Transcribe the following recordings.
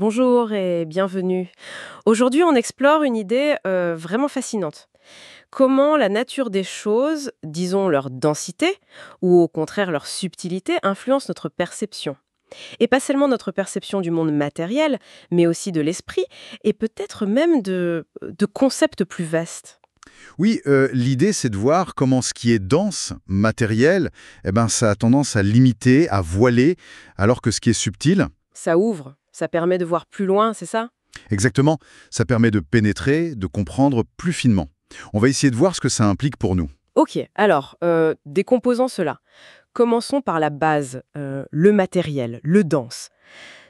Bonjour et bienvenue. Aujourd'hui, on explore une idée vraiment fascinante. Comment la nature des choses, disons leur densité, ou au contraire leur subtilité, influence notre perception. Et pas seulement notre perception du monde matériel, mais aussi de l'esprit, et peut-être même de concepts plus vastes. Oui, l'idée, c'est de voir comment ce qui est dense, matériel, ça a tendance à limiter, à voiler, alors que ce qui est subtil, Ça ouvre, ça permet de voir plus loin, c'est ça? exactement, ça permet de pénétrer, de comprendre plus finement. On va essayer de voir ce que ça implique pour nous. Ok, alors, décomposons cela. Commençons par la base, le matériel, le dense.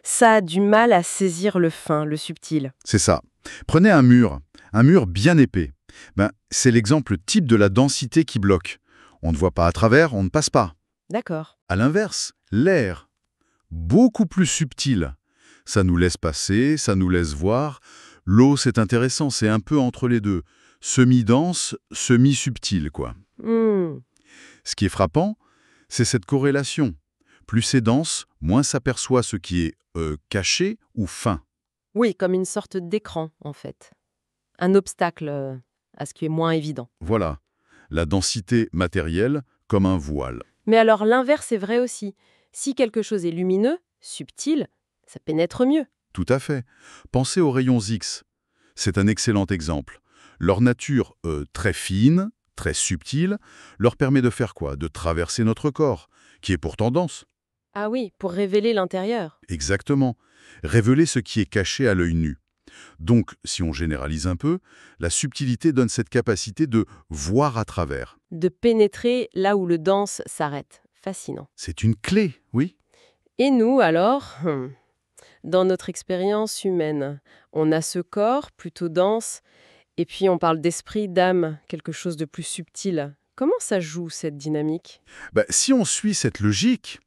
Ça a du mal à saisir le fin, le subtil. C'est ça. Prenez un mur bien épais. C'est l'exemple type de la densité qui bloque. On ne voit pas à travers, on ne passe pas. D'accord. À l'inverse, l'air, beaucoup plus subtil. Ça nous laisse passer, ça nous laisse voir. L'eau, c'est intéressant, c'est un peu entre les deux. Semi-dense, semi-subtil, quoi. Hmm. Ce qui est frappant, c'est cette corrélation. Plus c'est dense, moins s'aperçoit ce qui est caché ou fin. Oui, comme une sorte d'écran, en fait. Un obstacle à ce qui est moins évident. Voilà, la densité matérielle comme un voile. Mais alors l'inverse est vrai aussi. Si quelque chose est lumineux, subtil, ça pénètre mieux. Tout à fait. Pensez aux rayons X. C'est un excellent exemple. Leur nature très fine, très subtile, leur permet de faire quoi? De traverser notre corps, qui est pourtant dense. Ah oui, pour révéler l'intérieur. Exactement. Révéler ce qui est caché à l'œil nu. Donc, si on généralise un peu, la subtilité donne cette capacité de voir à travers. De pénétrer là où le dense s'arrête. Fascinant. C'est une clé, oui. Et nous, alors dans notre expérience humaine, on a ce corps plutôt dense, et puis on parle d'esprit, d'âme, quelque chose de plus subtil. Comment ça joue, cette dynamique? Si on suit cette logique,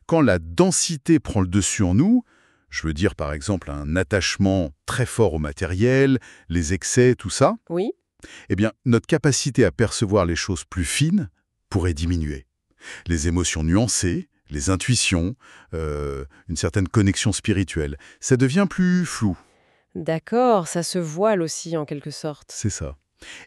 quand la densité prend le dessus en nous, je veux dire par exemple un attachement très fort au matériel, les excès, tout ça, Oui. eh bien notre capacité à percevoir les choses plus fines pourrait diminuer. Les émotions nuancées, les intuitions, une certaine connexion spirituelle, ça devient plus flou, D'accord, ça se voile aussi en quelque sorte. c'est ça.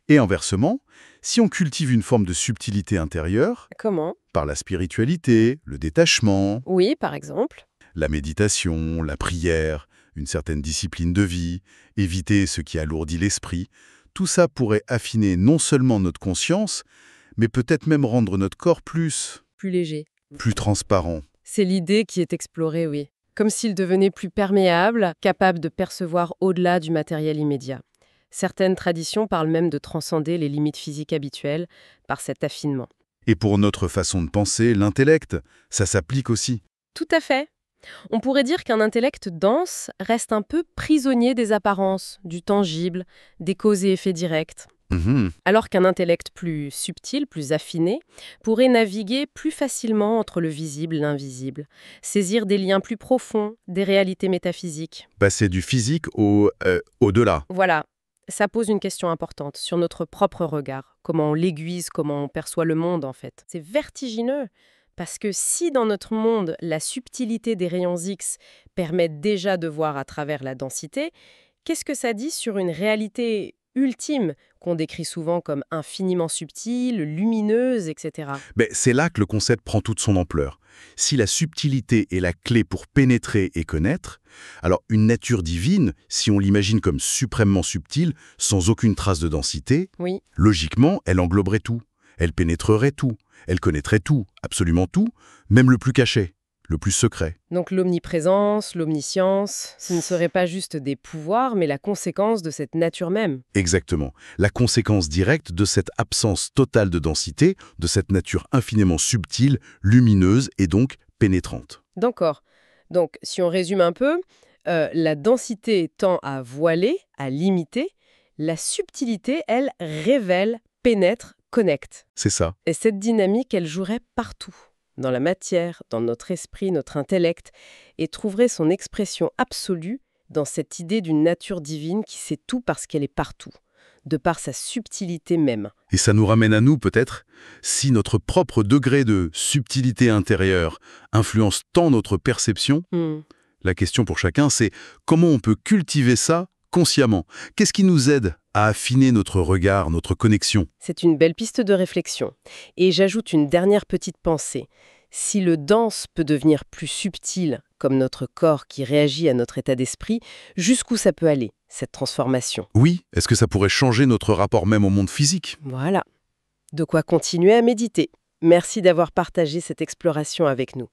Et inversement, si on cultive une forme de subtilité intérieure, Comment? par la spiritualité, le détachement, Oui, par exemple. la méditation, la prière, une certaine discipline de vie, éviter ce qui alourdit l'esprit, tout ça pourrait affiner non seulement notre conscience, mais peut-être même rendre notre corps Plus léger. plus transparent. C'est l'idée qui est explorée, oui. Comme s'il devenait plus perméable, capable de percevoir au-delà du matériel immédiat. Certaines traditions parlent même de transcender les limites physiques habituelles par cet affinement. Et pour notre façon de penser, l'intellect, ça s'applique aussi. Tout à fait. On pourrait dire qu'un intellect dense reste un peu prisonnier des apparences, du tangible, des causes et effets directs. Mhm. Alors qu'un intellect plus subtil, plus affiné, pourrait naviguer plus facilement entre le visible et l'invisible, saisir des liens plus profonds, des réalités métaphysiques. Passer du physique au-delà. Voilà, ça pose une question importante sur notre propre regard, comment on l'aiguise, comment on perçoit le monde en fait. C'est vertigineux, parce que si dans notre monde, la subtilité des rayons X permet déjà de voir à travers la densité, qu'est-ce que ça dit sur une réalité ultime, qu'on décrit souvent comme infiniment subtile, lumineuse, etc. C'est là que le concept prend toute son ampleur. Si la subtilité est la clé pour pénétrer et connaître, alors une nature divine, si on l'imagine comme suprêmement subtile, sans aucune trace de densité, Oui, logiquement, elle engloberait tout. Elle pénétrerait tout. Elle connaîtrait tout, absolument tout, même le plus caché, le plus secret. donc l'omniprésence, l'omniscience, ce ne serait pas juste des pouvoirs, mais la conséquence de cette nature même. Exactement. La conséquence directe de cette absence totale de densité, de cette nature infiniment subtile, lumineuse et donc pénétrante. D'accord. Donc, si on résume un peu, la densité tend à voiler, à limiter. La subtilité, elle, révèle, pénètre, connecte. C'est ça. Et cette dynamique, elle jouerait partout, dans la matière, dans notre esprit, notre intellect, et trouverait son expression absolue dans cette idée d'une nature divine qui sait tout parce qu'elle est partout, de par sa subtilité même. Et ça nous ramène à nous, peut-être, si notre propre degré de subtilité intérieure influence tant notre perception, Hmm. La question pour chacun, c'est comment on peut cultiver ça consciemment? Qu'est-ce qui nous aide à affiner notre regard, notre connexion? C'est une belle piste de réflexion. Et j'ajoute une dernière petite pensée. Si le danse peut devenir plus subtil, comme notre corps qui réagit à notre état d'esprit, jusqu'où ça peut aller, cette transformation? Oui, est-ce que ça pourrait changer notre rapport même au monde physique? Voilà. De quoi continuer à méditer. Merci d'avoir partagé cette exploration avec nous.